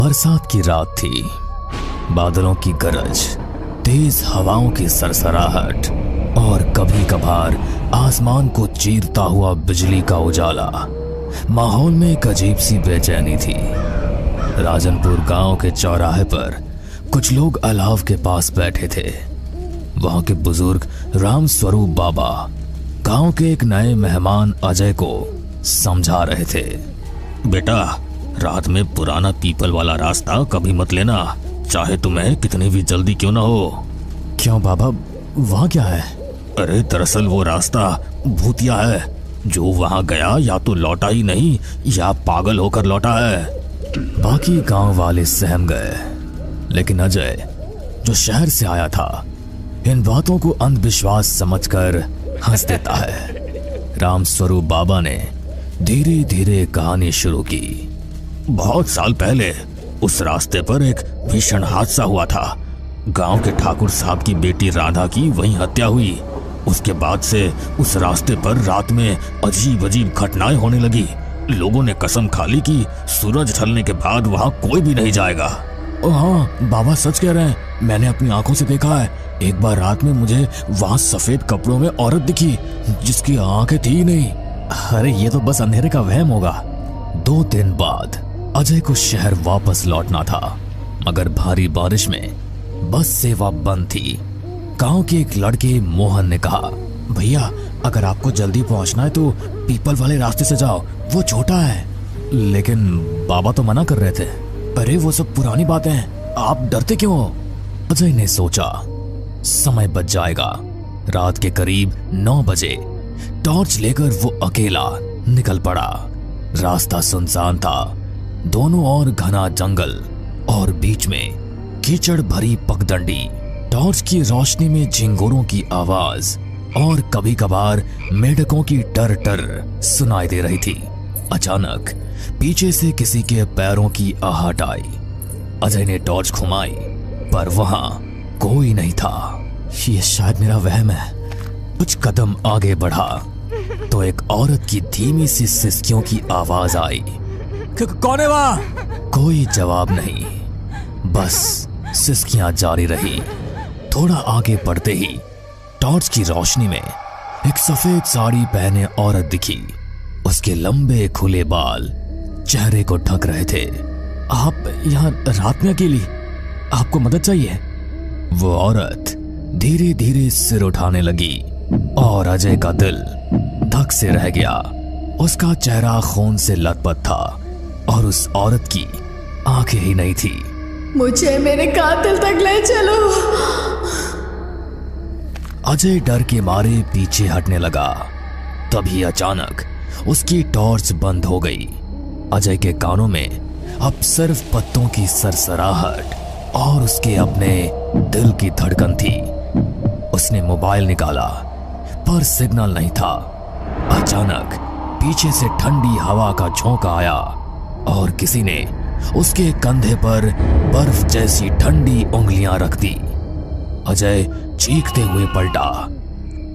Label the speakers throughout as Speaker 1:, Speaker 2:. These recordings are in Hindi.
Speaker 1: बरसात की रात थी। बादलों की गरज, तेज हवाओं की सरसराहट और कभी कभार आसमान को चीरता हुआ बिजली का उजाला। माहौल में एक अजीब सी बेचैनी थी। राजनपुर गांव के चौराहे पर कुछ लोग अलाव के पास बैठे थे। वहां के बुजुर्ग राम स्वरूप बाबा गांव के एक नए मेहमान अजय को समझा रहे थे।
Speaker 2: बेटा, रात में पुराना पीपल वाला रास्ता कभी मत लेना, चाहे तुम्हें कितनी भी जल्दी क्यों ना हो।
Speaker 1: क्यों बाबा, वहां क्या है?
Speaker 2: अरे दरअसल वो रास्ता भूतिया है। जो वहां गया या तो लौटा ही नहीं या पागल होकर लौटा है।
Speaker 1: बाकी गांव वाले सहम गए, लेकिन अजय जो शहर से आया था इन बातों को अंधविश्वास समझकर हंस देता है। राम स्वरूप बाबा ने धीरे धीरे कहानी शुरू की।
Speaker 2: बहुत साल पहले उस रास्ते पर एक भीषण हादसा हुआ था। गांव के ठाकुर साहब की बेटी राधा की वहीं हत्या हुई। उसके बाद से उस रास्ते पर रात में अजीब अजीब घटनाएं होने लगी। लोगों ने कसम खा ली कि सूरज ढलने के बाद वहां कोई भी नहीं जाएगा।
Speaker 1: हाँ बाबा, सच कह रहे हैं, मैंने अपनी आंखों से देखा है। एक बार रात में मुझे वहां सफेद कपड़ों में औरत दिखी जिसकी आंखें थी ही नहीं। अरे ये तो बस अंधेरे का वहम होगा। 2 दिन बाद अजय को शहर वापस लौटना था, मगर भारी बारिश में बस सेवा बंद थी। गांव के एक लड़के मोहन ने कहा, भैया अगर आपको जल्दी पहुंचना है तो पीपल वाले रास्ते से जाओ, वो छोटा है। लेकिन बाबा तो मना कर रहे थे। अरे वो सब पुरानी बातें हैं, आप डरते क्यों हो? अजय ने सोचा समय बच जाएगा। रात के करीब 9 बजे टॉर्च लेकर वो अकेला निकल पड़ा। रास्ता सुनसान था, दोनों ओर घना जंगल और बीच में कीचड़ भरी पगडंडी। टॉर्च की रोशनी में झिंगुरों की आवाज और कभी कभार मेढकों की टर टर सुनाई दे रही थी। अचानक पीछे से किसी के पैरों की आहट आई। अजय ने टॉर्च घुमाई पर वहां कोई नहीं था। ये शायद मेरा वहम है। कुछ कदम आगे बढ़ा तो एक औरत की धीमी सी सिसकियों की आवाज आई।
Speaker 2: कौन है वहां?
Speaker 1: कोई जवाब नहीं, बस सिसकियां जारी रही। थोड़ा आगे बढ़ते ही टॉर्च की रोशनी में एक सफेद साड़ी पहने औरत दिखी। उसके लंबे खुले बाल चेहरे को ढक रहे थे। आप यहाँ रात में अकेली? आपको मदद चाहिए? वो औरत धीरे धीरे सिर उठाने लगी और अजय का दिल धक से रह गया। उसका चेहरा खून से लथपथ था और उस औरत की आंखें ही नहीं थी।
Speaker 3: मुझे मेरे कातिल तक ले चलो।
Speaker 1: अजय डर के मारे पीछे हटने लगा। तभी अचानक उसकी टॉर्च बंद हो गई। अजय के कानों में अब सिर्फ पत्तों की सरसराहट और उसके अपने दिल की धड़कन थी। उसने मोबाइल निकाला पर सिग्नल नहीं था। अचानक पीछे से ठंडी हवा का झोंका आया और किसी ने उसके कंधे पर बर्फ जैसी ठंडी उंगलियां रख दी। अजय चीखते हुए पलटा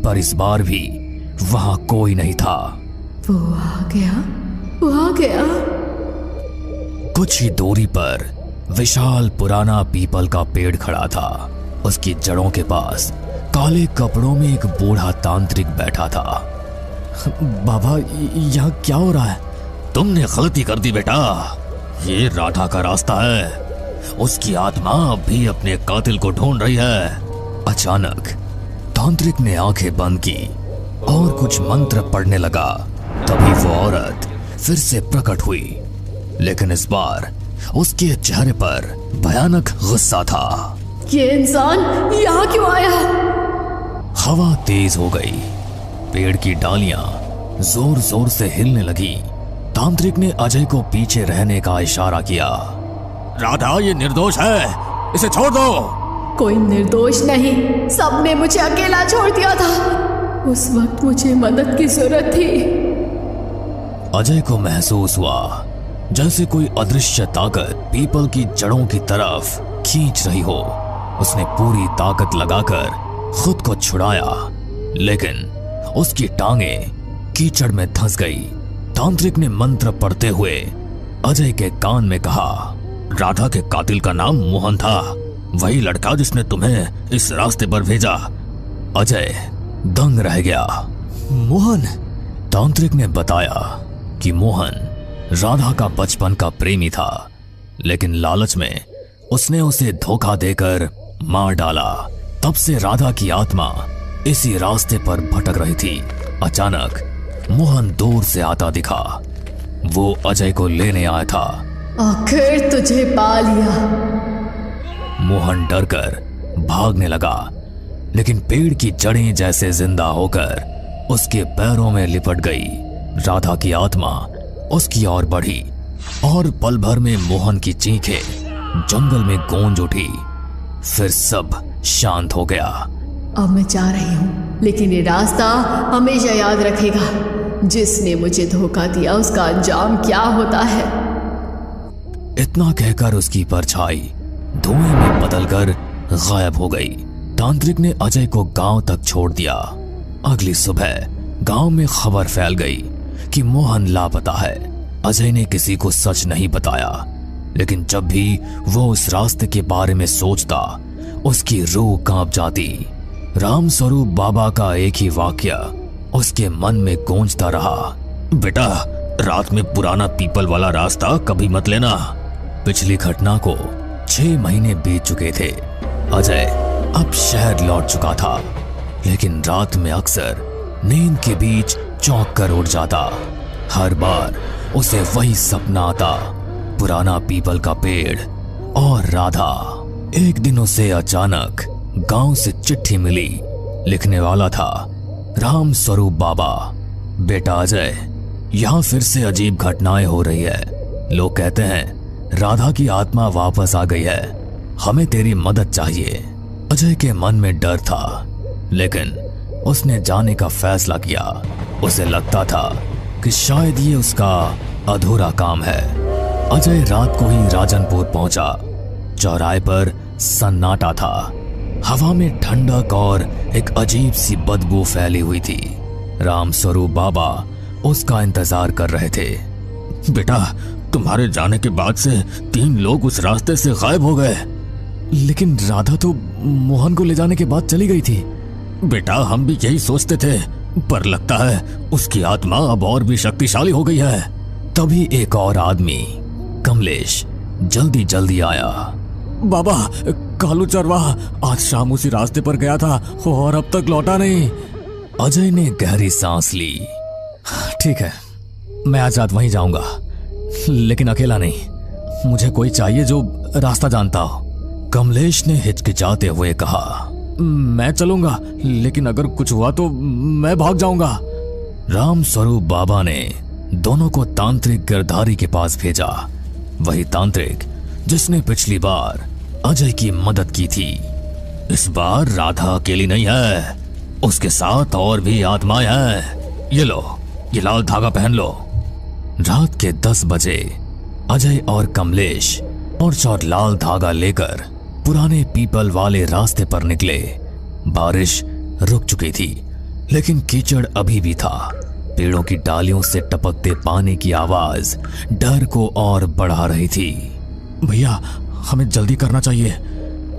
Speaker 1: पर इस बार भी वहां कोई नहीं था।
Speaker 3: वो आ गया, वो आ गया।
Speaker 1: कुछ ही दूरी पर विशाल पुराना पीपल का पेड़ खड़ा था। उसकी जड़ों के पास काले कपड़ों में एक बूढ़ा तांत्रिक बैठा था। बाबा, यहाँ क्या हो रहा है?
Speaker 2: तुमने गलती कर दी बेटा। ये राधा का रास्ता है। उसकी आत्मा अब भी अपने कातिल को ढूंढ रही है।
Speaker 1: अचानक तांत्रिक ने आंखें बंद की और कुछ मंत्र पढ़ने लगा। तभी वो औरत फिर से प्रकट हुई, लेकिन इस बार उसके चेहरे पर भयानक गुस्सा था।
Speaker 3: ये इंसान यहाँ क्यों आया?
Speaker 1: हवा तेज हो गई, पेड़ की डालियां जोर जोर से हिलने लगी। तांत्रिक ने अजय को पीछे रहने का इशारा किया।
Speaker 2: राधा ये निर्दोष है, इसे छोड़ दो।
Speaker 3: कोई निर्दोष नहीं, सबने मुझे अकेला छोड़ दिया था। उस वक्त मुझे मदद की जरूरत थी।
Speaker 1: अजय को महसूस हुआ जैसे कोई अदृश्य ताकत पीपल की जड़ों की तरफ खींच रही हो। उसने पूरी ताकत लगाकर खुद को छुड़ाया, लेकिन उसकी टांगें कीचड़ में धंस गई। तांत्रिक ने मंत्र पढ़ते हुए अजय के कान में कहा,
Speaker 2: राधा के कातिल का नाम मोहन था, वही लड़का जिसने तुम्हें इस रास्ते पर भेजा। अजय दंग रह गया।
Speaker 1: मोहन?
Speaker 2: तांत्रिक ने बताया कि मोहन राधा का बचपन का प्रेमी था, लेकिन लालच में उसने उसे धोखा देकर मार डाला। तब से राधा की आत्मा इसी रास्ते पर भटक रही थी। अचानक मोहन दूर से आता दिखा। वो अजय को लेने आया था।
Speaker 3: आखिर तुझे पा लिया।
Speaker 2: मोहन डरकर भागने लगा, लेकिन पेड़ की जड़ें जैसे जिंदा होकर उसके पैरों में लिपट गई। राधा की आत्मा उसकी ओर बढ़ी और पल भर में मोहन की चीखें जंगल में गूंज उठी। फिर सब शांत हो गया।
Speaker 3: अब मैं जा रही हूँ, लेकिन ये रास्ता हमेशा याद रखेगा। जिसने मुझे धोखा दिया उसका अंजाम क्या होता है।
Speaker 2: इतना कहकर उसकी परछाई धुएं में बदलकर गायब हो गई। तांत्रिक ने अजय को गांव तक छोड़ दिया। अगली सुबह गांव में खबर फैल गई कि मोहन लापता है। अजय ने किसी को सच नहीं बताया, लेकिन जब भी वो उस रास्ते के बारे में सोचता उसकी रूह कांप जाती। राम स्वरूप बाबा का एक ही वाक्य उसके मन में गूंजता रहा। बेटा, रात में पुराना पीपल वाला रास्ता कभी मत लेना। पिछली घटना को 6 महीने बीत चुके थे। अजय अब शहर लौट चुका था, लेकिन रात में अक्सर नींद के बीच चौंक कर उठ जाता। हर बार उसे वही सपना आता, पुराना पीपल का पेड़ और राधा। एक दिन उसे अचानक गांव से चिट्ठी मिली। लिखने वाला था राम स्वरूप बाबा। बेटा अजय, यहाँ फिर से अजीब घटनाएं हो रही है। लोग कहते हैं राधा की आत्मा वापस आ गई है। हमें तेरी मदद चाहिए। अजय के मन में डर था, लेकिन उसने जाने का फैसला किया। उसे लगता था कि शायद ये उसका अधूरा काम है। अजय रात को ही राजनपुर पहुंचा। चौराहे पर सन्नाटा था। हवा में ठंडक और एक अजीब सी बदबू फैली हुई थी। राम स्वरूप बाबा उसका इंतजार कर रहे थे। बेटा, तुम्हारे जाने के बाद से 3 लोग उस रास्ते से गायब हो गए।
Speaker 1: लेकिन राधा तो मोहन को ले जाने के बाद चली गई थी।
Speaker 2: बेटा, हम भी यही सोचते थे, पर लगता है उसकी आत्मा अब और भी शक्तिशाली हो गई है। तभी एक और आदमी, कमलेश, जल्दी जल्दी आया।
Speaker 1: बाबा, कालू चरवाहा आज शाम उसी रास्ते पर गया था और अब तक लौटा नहीं।
Speaker 2: अजय ने गहरी सांस ली।
Speaker 1: ठीक है, मैं आज रात वहीं जाऊंगा, लेकिन अकेला नहीं। मुझे कोई चाहिए जो रास्ता जानता हो।
Speaker 2: कमलेश ने हिचकिचाते हुए कहा।
Speaker 1: मैं चलूंगा, लेकिन अगर कुछ हुआ तो मैं भाग जाऊंगा।
Speaker 2: राम स्वरूप बाबा ने दोनों को तांत्रिक गिरधारी के पास भेजा। वही तांत्रिक जिसने पिछली बार अजय की मदद की थी। इस बार राधा अकेली नहीं है, उसके साथ और भी आत्माएं हैं। ये लो, ये लाल धागा पहन लो। रात के 10 बजे अजय और कमलेश टॉर्च और लाल धागा लेकर पुराने पीपल वाले रास्ते पर निकले। बारिश रुक चुकी थी, लेकिन कीचड़ अभी भी था। पेड़ों की डालियों से टपकते पानी की आवाज डर को और बढ़ा रही थी।
Speaker 1: भैया, हमें जल्दी करना चाहिए।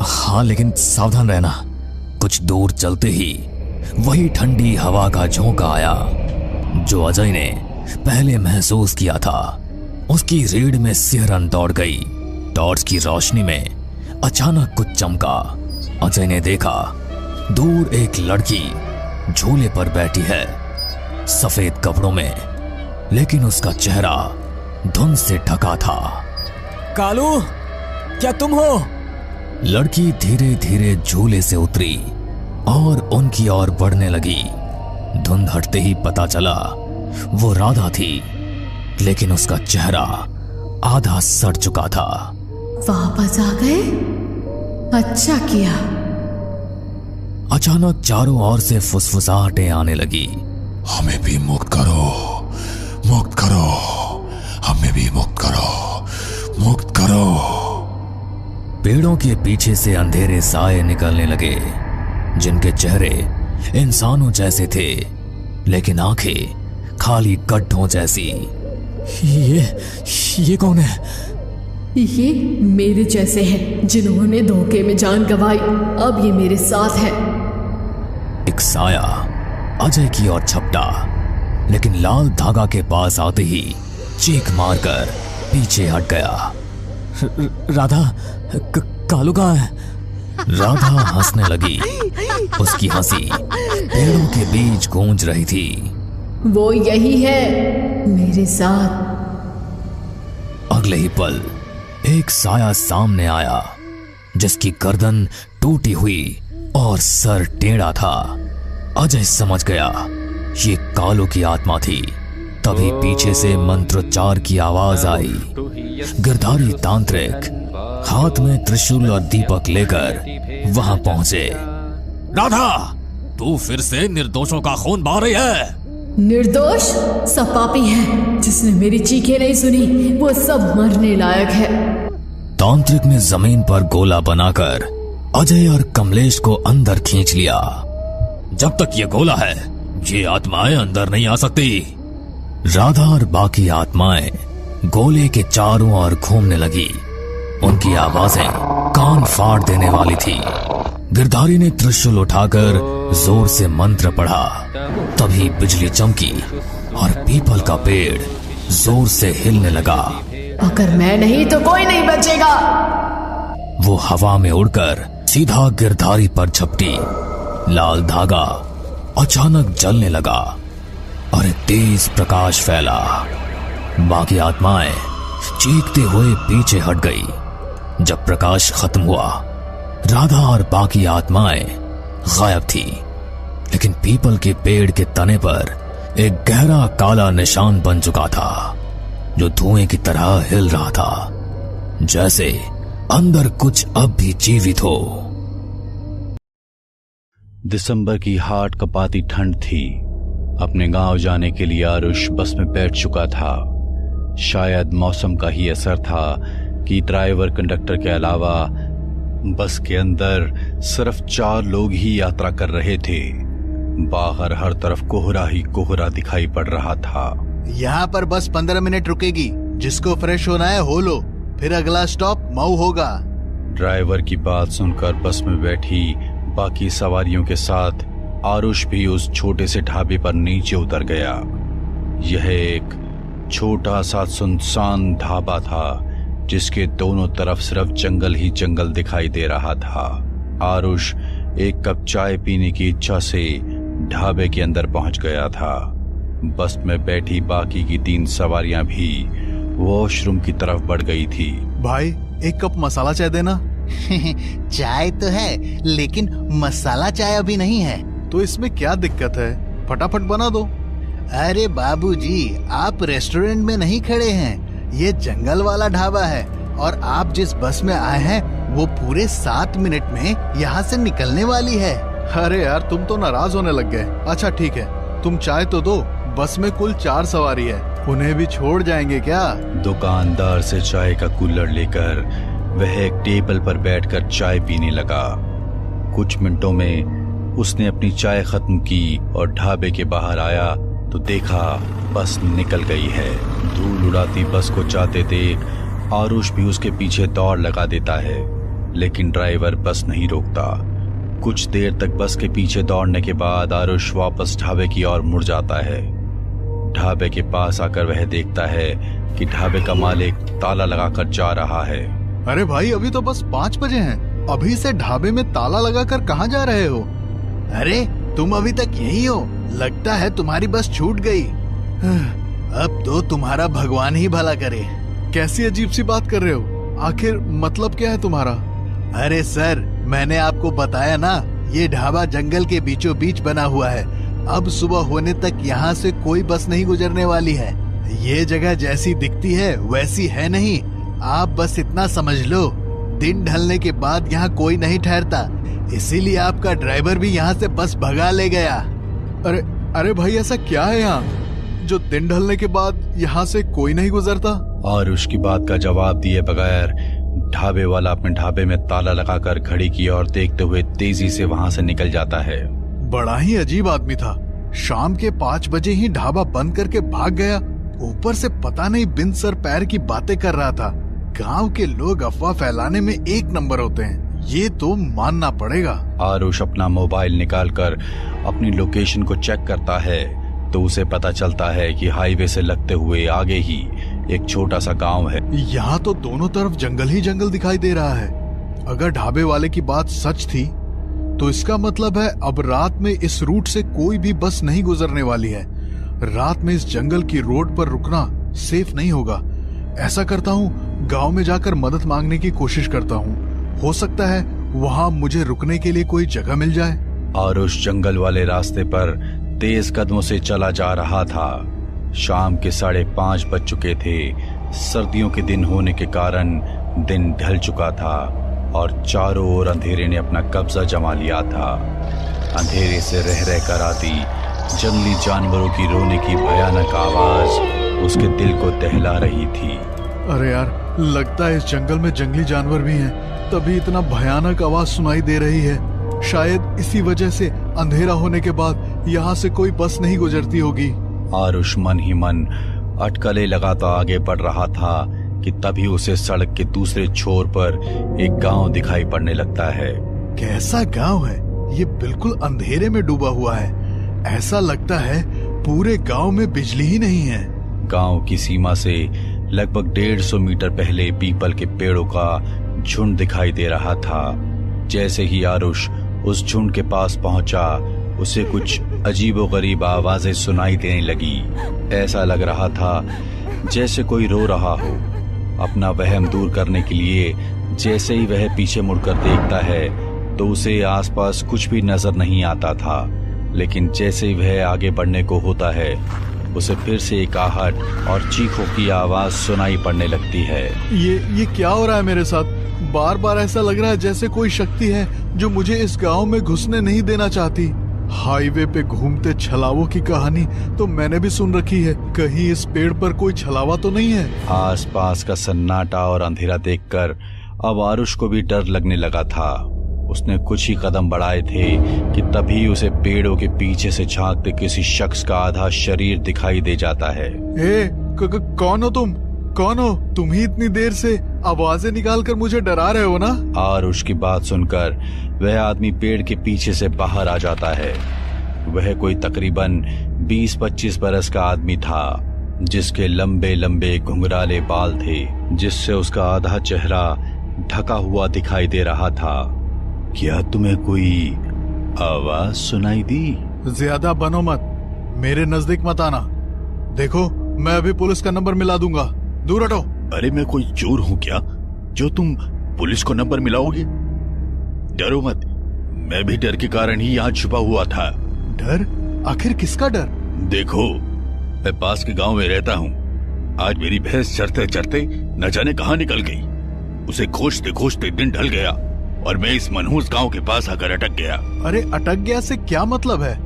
Speaker 1: हाँ, लेकिन सावधान रहना।
Speaker 2: कुछ दूर चलते ही वही ठंडी हवा का झोंका आया जो अजय ने पहले महसूस किया था। उसकी रीढ़ में सिहरन दौड़ गई। टॉर्च की रोशनी में अचानक कुछ चमका। अजय ने देखा दूर एक लड़की झूले पर बैठी है, सफेद कपड़ों में, लेकिन उसका चेहरा धुंध से ढका था।
Speaker 1: कालू, क्या तुम हो?
Speaker 2: लड़की धीरे धीरे झूले से उतरी और उनकी ओर बढ़ने लगी। धुंध हटते ही पता चला वो राधा थी, लेकिन उसका चेहरा आधा सड़ चुका था।
Speaker 3: वापस आ गए? अच्छा किया।
Speaker 2: अचानक चारों ओर से फुसफुसाहटें आने लगी।
Speaker 4: हमें भी मुक्त करो, मुक्त करो, हमें भी मुक्त करो, मुक्त करो।
Speaker 2: पेड़ों के पीछे से अंधेरे साए निकलने लगे, जिनके चेहरे इंसानों जैसे थे, लेकिन आंखें खाली गड्ढों जैसी।
Speaker 1: ये कौन है?
Speaker 3: ये मेरे जैसे हैं जिन्होंने धोखे में जान गंवाई, अब ये मेरे साथ है।
Speaker 1: एक साया अजय की ओर झपटा, लेकिन लाल धागा के पास आते ही चीख मारकर पीछे हट गया। राधा, कालू कहाँ है? राधा हंसने लगी। उसकी हंसी पेड़ों के बीच गूंज रही थी।
Speaker 3: वो यही है मेरे साथ।
Speaker 1: अगले ही पल एक साया सामने आया, जिसकी गर्दन टूटी हुई और सर टेढ़ा था। अजय समझ गया ये कालू की आत्मा थी। तभी पीछे से मंत्रोच्चार की आवाज आई। गिरधारी तांत्रिक हाथ में त्रिशूल और दीपक लेकर वहां पहुंचे।
Speaker 2: राधा, तू फिर से निर्दोषों का खून बहा रही है।
Speaker 3: निर्दोष? सब पापी है। जिसने मेरी चीखें नहीं सुनी वो सब मरने लायक है।
Speaker 1: तांत्रिक ने जमीन पर गोला बनाकर अजय और कमलेश को अंदर खींच लिया।
Speaker 2: जब तक ये गोला है, ये आत्माएं अंदर नहीं आ सकती।
Speaker 1: राधा और बाकी आत्माएं गोले के चारों ओर घूमने लगी। उनकी आवाजें कान फाड़ देने वाली थी। गिरधारी ने त्रिशूल उठाकर जोर से मंत्र पढ़ा। तभी बिजली चमकी और पीपल का पेड़ जोर से हिलने लगा।
Speaker 3: अगर मैं नहीं तो कोई नहीं बचेगा।
Speaker 1: वो हवा में उड़कर सीधा गिरधारी पर झपटी। लाल धागा अचानक जलने लगा और एक तेज प्रकाश फैला। बाकी आत्माएं चीखते हुए पीछे हट गई। जब प्रकाश खत्म हुआ, राधा और बाकी आत्माएं गायब थी, लेकिन पीपल के पेड़ के तने पर एक गहरा काला निशान बन चुका था, जो धुएं की तरह हिल रहा था, जैसे अंदर कुछ अब भी जीवित हो।
Speaker 5: दिसंबर की हाट कपाती ठंड थी। अपने गांव जाने के लिए आरुष बस में बैठ चुका था। शायद मौसम का ही असर था कि ड्राइवर कंडक्टर के अलावा बस के अंदर सिर्फ 4 लोग ही यात्रा कर रहे थे। बाहर हर तरफ कोहरा ही कोहरा दिखाई पड़ रहा था।
Speaker 6: यहाँ पर बस 15 मिनट रुकेगी। जिसको फ्रेश होना है हो लो, फिर अगला स्टॉप मऊ होगा।
Speaker 5: ड्राइवर की बात सुनकर बस में बैठी बाकी सवारियों के साथ आरुष भी उस छोटे से ढाबे पर नीचे उतर गया। यह एक छोटा सा सुनसान ढाबा था, जिसके दोनों तरफ सिर्फ जंगल ही जंगल दिखाई दे रहा था। आरुष एक कप चाय पीने की इच्छा से ढाबे के अंदर पहुंच गया था। बस में बैठी बाकी की 3 सवारियां भी वॉशरूम की तरफ बढ़ गई थी।
Speaker 6: भाई, एक कप मसाला चाय देना।
Speaker 7: चाय तो है, लेकिन मसाला चाय अभी नहीं है।
Speaker 6: तो इसमें क्या दिक्कत है? फटाफट बना दो।
Speaker 7: अरे बाबूजी, आप रेस्टोरेंट में नहीं खड़े हैं। ये जंगल वाला ढाबा है और आप जिस बस में आए हैं वो पूरे 7 मिनट में यहाँ से निकलने वाली है।
Speaker 6: अरे यार, तुम तो नाराज होने लग गए। अच्छा ठीक है, तुम चाय तो दो। बस में कुल 4 सवारी है, उन्हें भी छोड़ जाएंगे क्या?
Speaker 5: दुकानदार से चाय का कूलर लेकर वह एक टेबल पर बैठकर चाय पीने लगा। कुछ मिनटों में उसने अपनी चाय खत्म की और ढाबे के बाहर आया तो देखा बस निकल गई है। धूल उड़ाती बस को जाते देख आरुष भी उसके पीछे दौड़ लगा देता है, लेकिन ड्राइवर बस नहीं रोकता। कुछ देर तक बस के पीछे दौड़ने के बाद आरुष वापस ढाबे की ओर मुड़ जाता है। ढाबे के पास आकर वह देखता है कि ढाबे का मालिक ताला लगाकर जा रहा है।
Speaker 6: अरे भाई, अभी तो बस 5 बजे हैं। अभी से ढाबे में ताला लगाकर कहाँ जा रहे हो?
Speaker 7: अरे तुम अभी तक यही हो? लगता है तुम्हारी बस छूट गई। अब तो तुम्हारा भगवान ही भला करे।
Speaker 6: कैसी अजीब सी बात कर रहे हो? आखिर मतलब क्या है तुम्हारा?
Speaker 7: अरे सर, मैंने आपको बताया ना, ये ढाबा जंगल के बीचों बीच बना हुआ है। अब सुबह होने तक यहाँ से कोई बस नहीं गुजरने वाली है। ये जगह जैसी दिखती है वैसी है नहीं। आप बस इतना समझ लो, दिन ढलने के बाद यहाँ कोई नहीं ठहरता, इसीलिए आपका ड्राइवर भी यहाँ से बस भगा ले गया।
Speaker 6: अरे भाई, ऐसा क्या है यहाँ जो दिन ढलने के बाद यहाँ से कोई नहीं गुजरता?
Speaker 5: और उसकी बात का जवाब दिए बगैर ढाबे वाला अपने ढाबे में ताला लगाकर घड़ी की ओर देखते हुए तेजी से वहाँ से निकल जाता है।
Speaker 6: बड़ा ही अजीब आदमी था। शाम के 5 बजे ही ढाबा बंद करके भाग गया। ऊपर से पता नहीं बिन सर पैर की बातें कर रहा था। गांव के लोग अफवाह फैलाने में एक नंबर होते हैं, ये तो मानना पड़ेगा।
Speaker 5: आरुष अपना मोबाइल निकालकर अपनी लोकेशन को चेक करता है तो उसे पता चलता है कि हाईवे से लगते हुए आगे ही एक छोटा सा गांव है।
Speaker 6: यहाँ तो दोनों तरफ जंगल ही जंगल दिखाई दे रहा है। अगर ढाबे वाले की बात सच थी तो इसका मतलब है अब रात में इस रूट से कोई भी बस नहीं गुजरने वाली है। रात में इस जंगल की रोड पर रुकना सेफ नहीं होगा। ऐसा करता हूँ, गांव में जाकर मदद मांगने की कोशिश करता हूँ। हो सकता है वहाँ मुझे रुकने के लिए कोई जगह मिल जाए।
Speaker 5: आरुष जंगल वाले रास्ते पर तेज कदमों से चला जा रहा था। शाम के 5:30 बज चुके थे। सर्दियों के दिन होने के कारण दिन ढल चुका था और चारों ओर अंधेरे ने अपना कब्जा जमा लिया था। अंधेरे से रह रहकर आती जंगली जानवरों की रोने की भयानक आवाज उसके दिल को दहला रही थी।
Speaker 6: अरे यार, लगता है इस जंगल में जंगली जानवर भी हैं, तभी इतना भयानक आवाज सुनाई दे रही है। शायद इसी वजह से अंधेरा होने के बाद यहाँ से कोई बस नहीं गुजरती होगी।
Speaker 5: आरुष मन ही मन अटकलें लगाता आगे बढ़ रहा था कि तभी उसे सड़क के दूसरे छोर पर एक गांव दिखाई पड़ने लगता है।
Speaker 6: कैसा गांव है ये? बिल्कुल अंधेरे में डूबा हुआ है। ऐसा लगता है पूरे गांव में बिजली ही नहीं है।
Speaker 5: गांव की सीमा से लगभग 150 मीटर पहले पीपल के पेड़ों का झुंड दिखाई दे रहा था। जैसे ही आरुष उस झुंड के पास पहुंचा, उसे कुछ अजीबोगरीब आवाजें सुनाई देने लगी। ऐसा लग रहा था जैसे कोई रो रहा हो। अपना वहम दूर करने के लिए जैसे ही वह पीछे मुड़कर देखता है तो उसे आसपास कुछ भी नजर नहीं आता था। लेकिन जैसे ही वह आगे बढ़ने को होता है, उसे फिर से एक आहट और चीखों की आवाज सुनाई पड़ने लगती है।
Speaker 6: ये क्या हो रहा है मेरे साथ? बार बार ऐसा लग रहा है जैसे कोई शक्ति है जो मुझे इस गांव में घुसने नहीं देना चाहती। हाईवे पे घूमते छलावों की कहानी तो मैंने भी सुन रखी है। कहीं इस पेड़ पर कोई छलावा तो नहीं है?
Speaker 5: आसपास का सन्नाटा और अंधेरा देखकर अब आरुष को भी डर लगने लगा था। उसने कुछ ही कदम बढ़ाए थे कि तभी उसे पेड़ों के पीछे से झांकते किसी शख्स का आधा शरीर दिखाई दे जाता है।
Speaker 6: कौन हो तुम? कौन हो? तुम ही इतनी देर से आवाजें निकालकर मुझे डरा रहे हो ना?
Speaker 5: आरुष की बात सुनकर वह आदमी पेड़ के पीछे से बाहर आ जाता है। वह कोई तकरीबन 20-25 बरस का आदमी था, जिसके लंबे लंबे घुंघराले बाल थे, जिससे उसका आधा चेहरा ढका हुआ दिखाई दे रहा था। क्या तुम्हें कोई आवाज सुनाई दी?
Speaker 6: ज्यादा बनो मत, मेरे नजदीक मत आना। देखो, मैं अभी पुलिस का नंबर मिला दूंगा, दूर हटो।
Speaker 2: अरे मैं कोई चोर हूँ क्या जो तुम पुलिस को नंबर मिलाओगे? डरो मत, मैं भी डर के कारण ही यहाँ छुपा हुआ था।
Speaker 6: डर? आखिर किसका डर?
Speaker 2: देखो, मैं पास के गांव में रहता हूँ। आज मेरी भैंस चरते चरते न जाने कहाँ निकल गई। उसे खोजते खोजते दिन ढल गया और मैं इस मनहूस गांव के पास आकर अटक गया।
Speaker 6: अरे अटक गया से क्या मतलब है?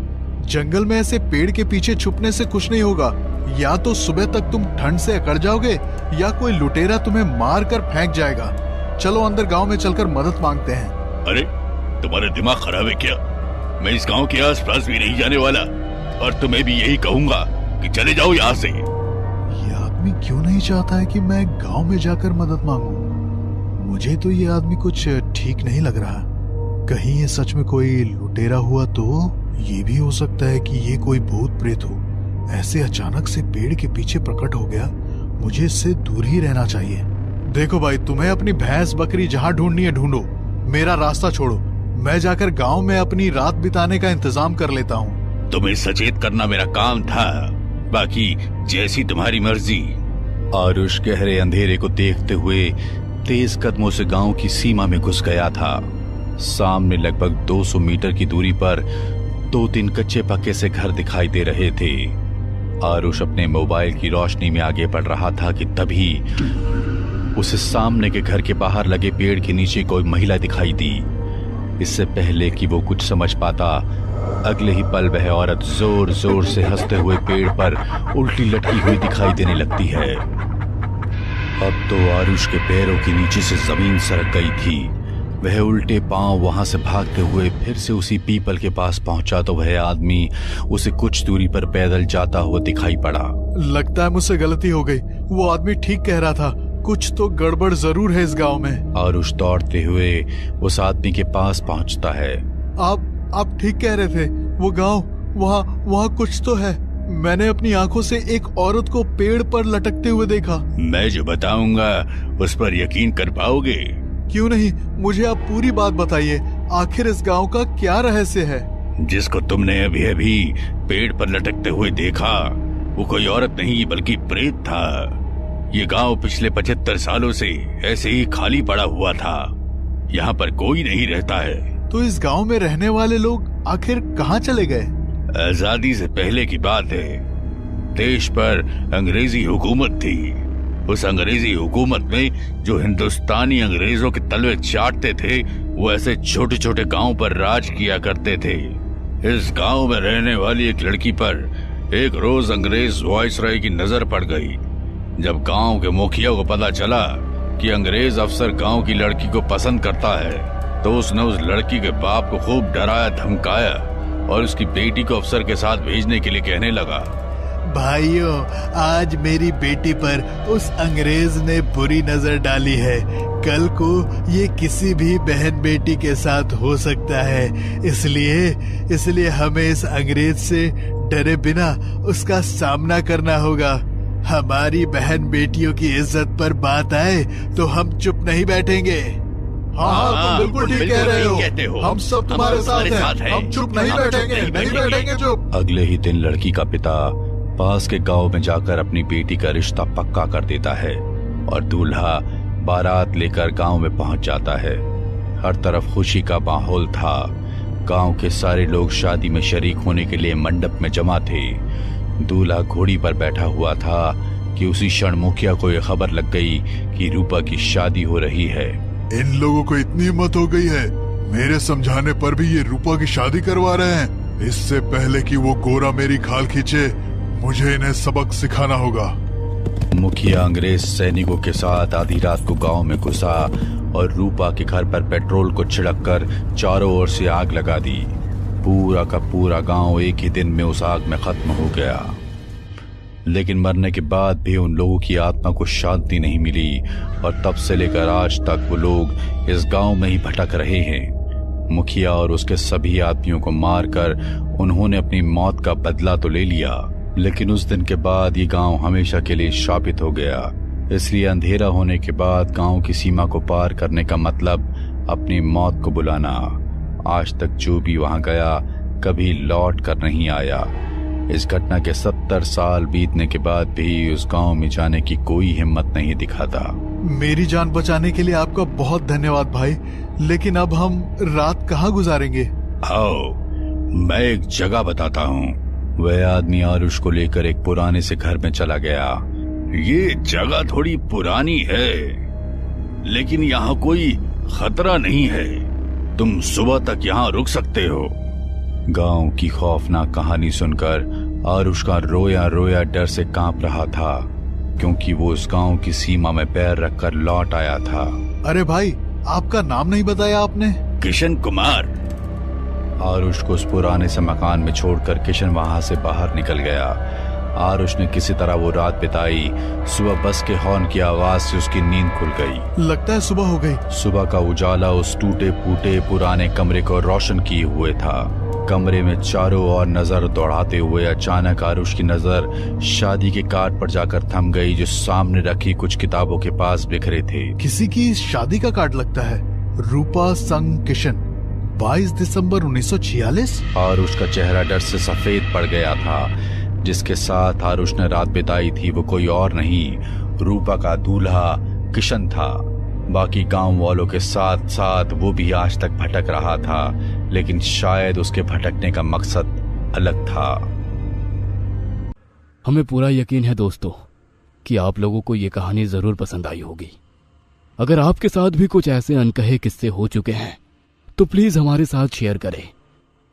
Speaker 6: जंगल में ऐसे पेड़ के पीछे छुपने से कुछ नहीं होगा। या तो सुबह तक तुम ठंड से अकड़ जाओगे या कोई लुटेरा तुम्हें मार कर फेंक जाएगा। चलो अंदर गांव में चलकर मदद मांगते हैं।
Speaker 2: अरे तुम्हारा दिमाग खराब है क्या? मैं इस गांव के आसपास भी नहीं जाने वाला और तुम्हें भी यही कहूंगा कि चले जाओ यहाँ से।
Speaker 6: ये आदमी क्यों नहीं चाहता है कि मैं गांव में जाकर मदद मांगूं? मुझे तो ये आदमी कुछ ठीक नहीं लग रहा। कहीं ये सच में कोई लुटेरा हुआ तो? ये भी हो सकता है कि ये कोई भूत प्रेत हो। ऐसे अचानक से पेड़ के पीछे प्रकट हो गया, मुझे इससे दूर ही रहना चाहिए। देखो भाई, तुम्हें अपनी भैंस बकरी जहाँ ढूंढनी है ढूंढो, मेरा रास्ता छोड़ो। मैं जाकर गांव में अपनी रात बिताने का इंतजाम कर लेता हूँ।
Speaker 2: तुम्हें सचेत करना मेरा काम था, बाकी जैसी तुम्हारी मर्जी।
Speaker 5: आरुष गहरे अंधेरे को देखते हुए तेज कदमों से गांव की सीमा में घुस गया था। सामने लगभग 200 मीटर की दूरी पर 2-3 कच्चे पक्के से घर दिखाई दे रहे थे। आरुष अपने मोबाइल की रोशनी में आगे बढ़ रहा था कि तभी उसे सामने के घर के बाहर लगे पेड़ के नीचे कोई महिला दिखाई दी। इससे पहले कि वो कुछ समझ पाता, अगले ही पल वह औरत जोर जोर से हंसते हुए पेड़ पर उल्टी लटकी हुई दिखाई देने लगती है। अब तो आरुष के पैरों के नीचे से जमीन सरक गई थी। वह उल्टे पांव वहां से भागते हुए फिर से उसी पीपल के पास पहुंचा तो वह आदमी उसे कुछ दूरी पर पैदल जाता हुआ दिखाई पड़ा।
Speaker 6: लगता है मुझसे गलती हो गई। वो आदमी ठीक कह रहा था, कुछ तो गड़बड़ जरूर है इस गांव में।
Speaker 5: आरुष दौड़ते हुए उस आदमी के पास पहुंचता है।
Speaker 6: आप ठीक कह रहे थे, वो गांव, वहाँ कुछ तो है। मैंने अपनी आंखों से एक औरत को पेड़ पर लटकते हुए देखा।
Speaker 5: मैं जो बताऊंगा उस पर यकीन कर पाओगे?
Speaker 6: क्यों नहीं, मुझे आप पूरी बात बताइए। आखिर इस गांव का क्या रहस्य है?
Speaker 5: जिसको तुमने अभी अभी पेड़ पर लटकते हुए देखा वो कोई औरत नहीं बल्कि प्रेत था। ये गांव पिछले 75 सालों से ऐसे ही खाली पड़ा हुआ था। यहाँ पर कोई नहीं रहता है।
Speaker 6: तो इस गांव में रहने वाले लोग आखिर कहाँ चले गए?
Speaker 5: आजादी से पहले की बात है। देश पर अंग्रेजी हुकूमत थी। उस अंग्रेजी हुकूमत में जो हिंदुस्तानी अंग्रेजों के तलवे चाटते थे वो ऐसे छोटे छोटे गांव पर राज किया करते थे। इस गांव में रहने वाली एक लड़की पर एक रोज अंग्रेज वायसराय की नजर पड़ गई। जब गांव के मुखिया को पता चला कि अंग्रेज अफसर गांव की लड़की को पसंद करता है तो उसने उस लड़की के बाप को खूब डराया धमकाया और उसकी बेटी को अफसर के साथ भेजने के लिए कहने लगा,
Speaker 6: भाइयों, आज मेरी बेटी पर उस अंग्रेज ने बुरी नजर डाली है। कल को ये किसी भी बहन बेटी के साथ हो सकता है। इसलिए हमें इस अंग्रेज से डरे बिना उसका सामना करना होगा। हमारी बहन बेटियों की इज्जत पर बात आए तो हम चुप नहीं बैठेंगे। हाँ, तुम बिल्कुल ठीक कह रहे हो। हम सब तुम्हारे साथ हैं। हम चुप नहीं बैठेंगे चुप।
Speaker 5: अगले ही दिन लड़की का पिता पास के गांव में जाकर अपनी बेटी का रिश्ता पक्का कर देता है और दूल्हा बारात लेकर गांव में पहुंच जाता है। हर तरफ खुशी का माहौल था। गांव के सारे लोग शादी में शरीक होने के लिए मंडप में जमा थे। दूल्हा घोड़ी पर बैठा हुआ था कि उसी क्षण मुखिया को यह खबर लग गई कि रूपा की शादी हो रही है।
Speaker 4: इन लोगों को इतनी हिम्मत हो गई है, मेरे समझाने पर भी ये रूपा की शादी करवा रहे हैं। इससे पहले कि वो गोरा मेरी खाल खींचे, मुझे इन्हें सबक सिखाना होगा।
Speaker 5: मुखिया अंग्रेज सैनिकों के साथ आधी रात को गांव में घुसा और रूपा के घर पर पेट्रोल को छिड़ककर चारों ओर से आग लगा दी। पूरा का पूरा गांव एक ही दिन में उस आग में खत्म हो गया। लेकिन मरने के बाद भी उन लोगों की आत्मा को शांति नहीं मिली और तब से लेकर आज तक वो लोग इस गांव में ही भटक रहे हैं। मुखिया और उसके सभी आदमियों को मारकर उन्होंने अपनी मौत का बदला तो ले लिया, लेकिन उस दिन के बाद ये गांव हमेशा के लिए शापित हो गया। इसलिए अंधेरा होने के बाद गांव की सीमा को पार करने का मतलब अपनी मौत को बुलाना। आज तक जो भी वहां गया कभी लौट कर नहीं आया। इस घटना के 70 साल बीतने के बाद भी उस गांव में जाने की कोई हिम्मत नहीं दिखाता।
Speaker 6: मेरी जान बचाने के लिए आपका बहुत धन्यवाद भाई, लेकिन अब हम रात कहाँ गुजारेंगे?
Speaker 5: आओ, मैं एक जगह बताता हूँ। वह आदमी आरुष को लेकर एक पुराने से घर में चला गया। ये जगह थोड़ी पुरानी है, लेकिन यहाँ कोई खतरा नहीं है। तुम सुबह तक यहाँ रुक सकते हो। गांव की खौफनाक कहानी सुनकर आरुष का रोया रोया डर से कांप रहा था, क्योंकि वो उस गांव की सीमा में पैर रखकर लौट आया था।
Speaker 6: अरे भाई, आपका नाम नहीं बताया आपने?
Speaker 5: किशन कुमार। आरुष को उस पुराने से मकान में छोड़कर किशन वहां से बाहर निकल गया। आरुष ने किसी तरह वो रात बिताई। सुबह बस के हॉर्न की आवाज से उसकी नींद खुल गई।
Speaker 6: लगता है सुबह हो गई।
Speaker 5: सुबह का उजाला उस टूटे फूटे पुराने कमरे को रोशन किए हुए था। कमरे में चारों ओर नजर दौड़ाते हुए अचानक आरुष की नजर शादी के कार्ड पर जाकर थम गई, जो सामने रखी कुछ किताबों के पास बिखरे थे।
Speaker 6: किसी की शादी का कार्ड लगता है। रूपा संग किशन, 22 दिसंबर 1946।
Speaker 5: आरुष का चेहरा डर से सफेद पड़ गया था। जिसके साथ आरुष ने रात बिताई थी वो कोई और नहीं, रूपा का दूल्हा किशन था। बाकी गांव वालों के साथ साथ वो भी आज तक भटक रहा था, लेकिन शायद उसके भटकने का मकसद अलग था।
Speaker 1: हमें पूरा यकीन है दोस्तों कि आप लोगों को ये कहानी जरूर पसंद आई होगी। अगर आपके साथ भी कुछ ऐसे अनकहे किस्से हो चुके हैं तो प्लीज हमारे साथ शेयर करें।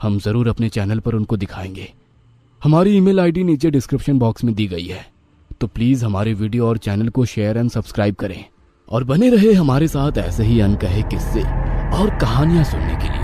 Speaker 1: हम जरूर अपने चैनल पर उनको दिखाएंगे। हमारी ईमेल आईडी नीचे डिस्क्रिप्शन बॉक्स में दी गई है, तो प्लीज हमारे वीडियो और चैनल को शेयर एंड सब्सक्राइब करें और बने रहे हमारे साथ ऐसे ही अनकहे किस्से और कहानियां सुनने के लिए।